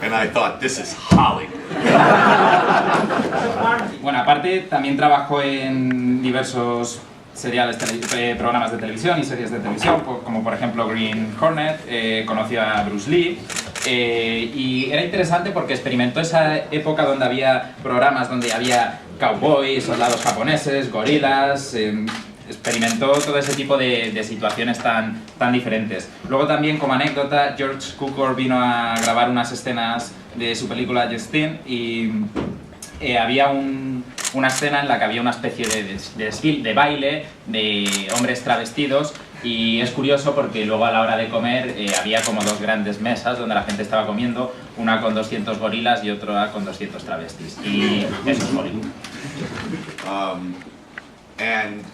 And I thought, this is Hollywood. Bueno, aparte también trabajó en diversos programas de televisión y series de televisión, como por ejemplo Green Hornet, conoció a Bruce Lee, y era interesante porque experimentó esa época donde había programas donde había cowboys, soldados japoneses, gorilas, experimentó todo ese tipo de situaciones tan diferentes. Luego también, como anécdota, George Cukor vino a grabar unas escenas de su película Justine y había una escena en la que había una especie de baile de hombres travestidos, y es curioso porque luego a la hora de comer había como dos grandes mesas donde la gente estaba comiendo, una con 200 gorilas y otra con 200 travestis, y eso es Hollywood. And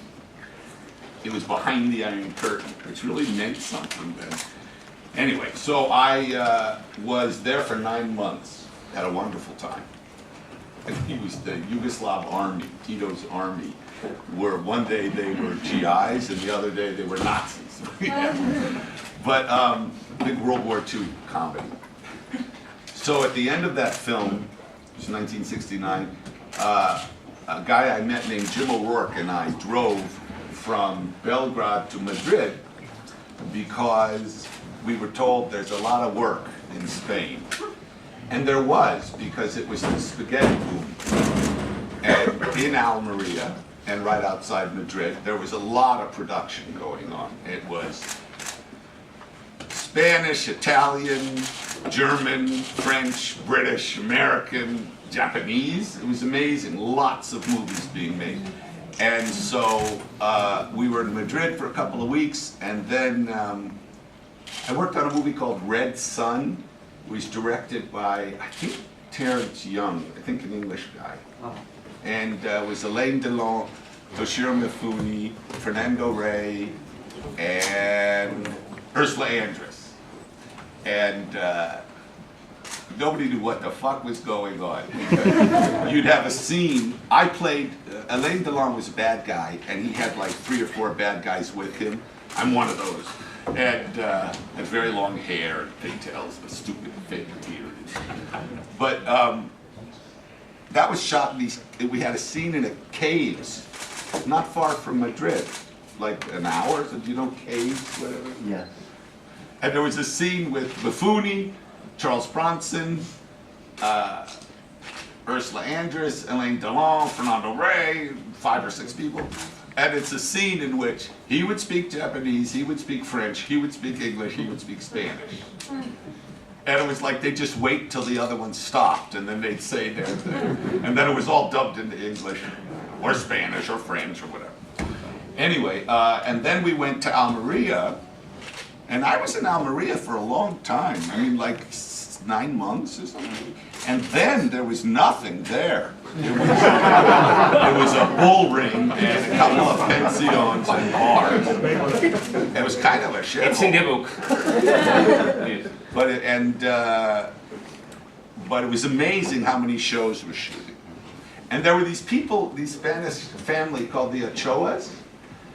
it was behind the Iron Curtain, which really meant something then. Anyway, so I was there for 9 months, had a wonderful time. And he was the Yugoslav army, Tito's army, where one day they were GIs and the other day they were Nazis. But big World War II comedy. So at the end of that film, it was 1969, a guy I met named Jim O'Rourke and I drove from Belgrade to Madrid because we were told there's a lot of work in Spain. And there was, because it was the spaghetti boom. And in Almeria, and right outside Madrid, there was a lot of production going on. It was Spanish, Italian, German, French, British, American, Japanese. It was amazing, lots of movies being made. And so we were in Madrid for a couple of weeks, and then I worked on a movie called Red Sun. It was directed by, I think, Terrence Young, I think an English guy. Oh. And it was Alain Delon, Toshiro Mifune, Fernando Rey, and Ursula Andress. And nobody knew what the fuck was going on. You'd have a scene, I played, Alain Delon was a bad guy, and he had like 3 or 4 bad guys with him. I'm one of those. And had very long hair and pigtails, a stupid fake beard. But that was shot in these, we had a scene in a caves, not far from Madrid, like an hour, so you know caves, whatever? Yeah. And there was a scene with Mifune, Charles Bronson, Ursula Andress, Alain Delon, Fernando Rey, 5 or 6 people. And it's a scene in which he would speak Japanese, he would speak French, he would speak English, he would speak Spanish. And it was like they just wait till the other one stopped and then they'd say their thing. And then it was all dubbed into English or Spanish or French or whatever. Anyway, and then we went to Almeria, and I was in Almeria for a long time. I mean, like 9 months or something. And then there was nothing there. It was a bull ring and a couple of pensions and bars. It was kind of a shithole. It's in the book. But it was amazing how many shows were shooting. And there were these people, these Spanish family called the Ochoas.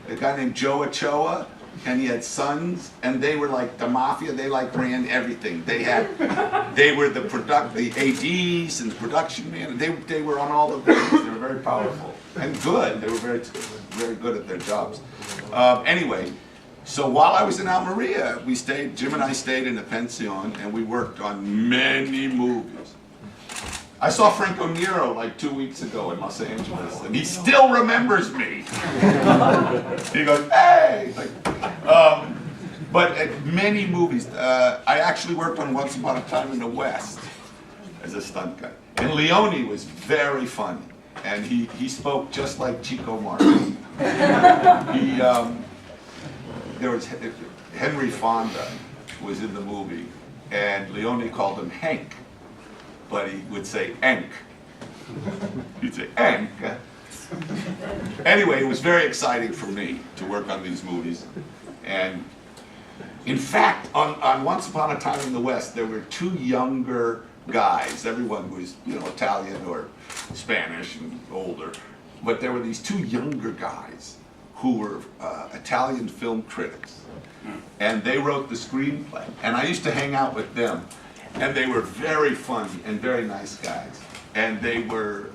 A guy named Joe Ochoa, and he had sons, and they were like the mafia. They like ran everything. They were the ADs and the production man. They were on all the things. They were very powerful and good. They were very good at their jobs. Anyway, so while I was in Almeria, Jim and I stayed in a pension, and we worked on many movies. I saw Franco Nero like 2 weeks ago in Los Angeles, and he still remembers me. He goes, hey! But at many movies, I actually worked on Once Upon a Time in the West as a stunt guy. And Leone was very funny, and he spoke just like Chico Martin. There was Henry Fonda was in the movie, and Leone called him Hank. But he would say Enk. He'd say Enk. Anyway, it was very exciting for me to work on these movies. And in fact, on Once Upon a Time in the West, there were 2 younger guys. Everyone was, Italian or Spanish and older. But there were these 2 younger guys who were Italian film critics. And they wrote the screenplay. And I used to hang out with them. And they were very funny and very nice guys. And they were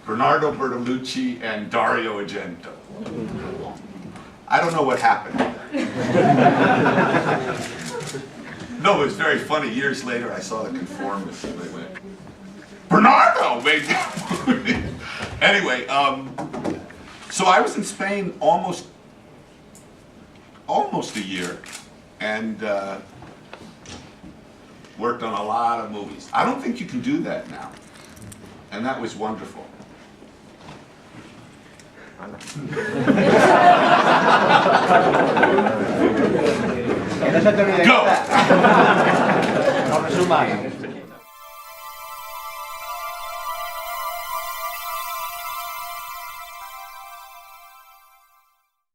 Bernardo Bertolucci and Dario Argento. I don't know what happened. No, it was very funny. Years later, I saw The Conformists, and they went, Bernardo made that movie. Anyway, so I was in Spain almost a year, and worked on a lot of movies. I don't think you can do that now, and that was wonderful. Que no se te olvide Go! nada. No resumas.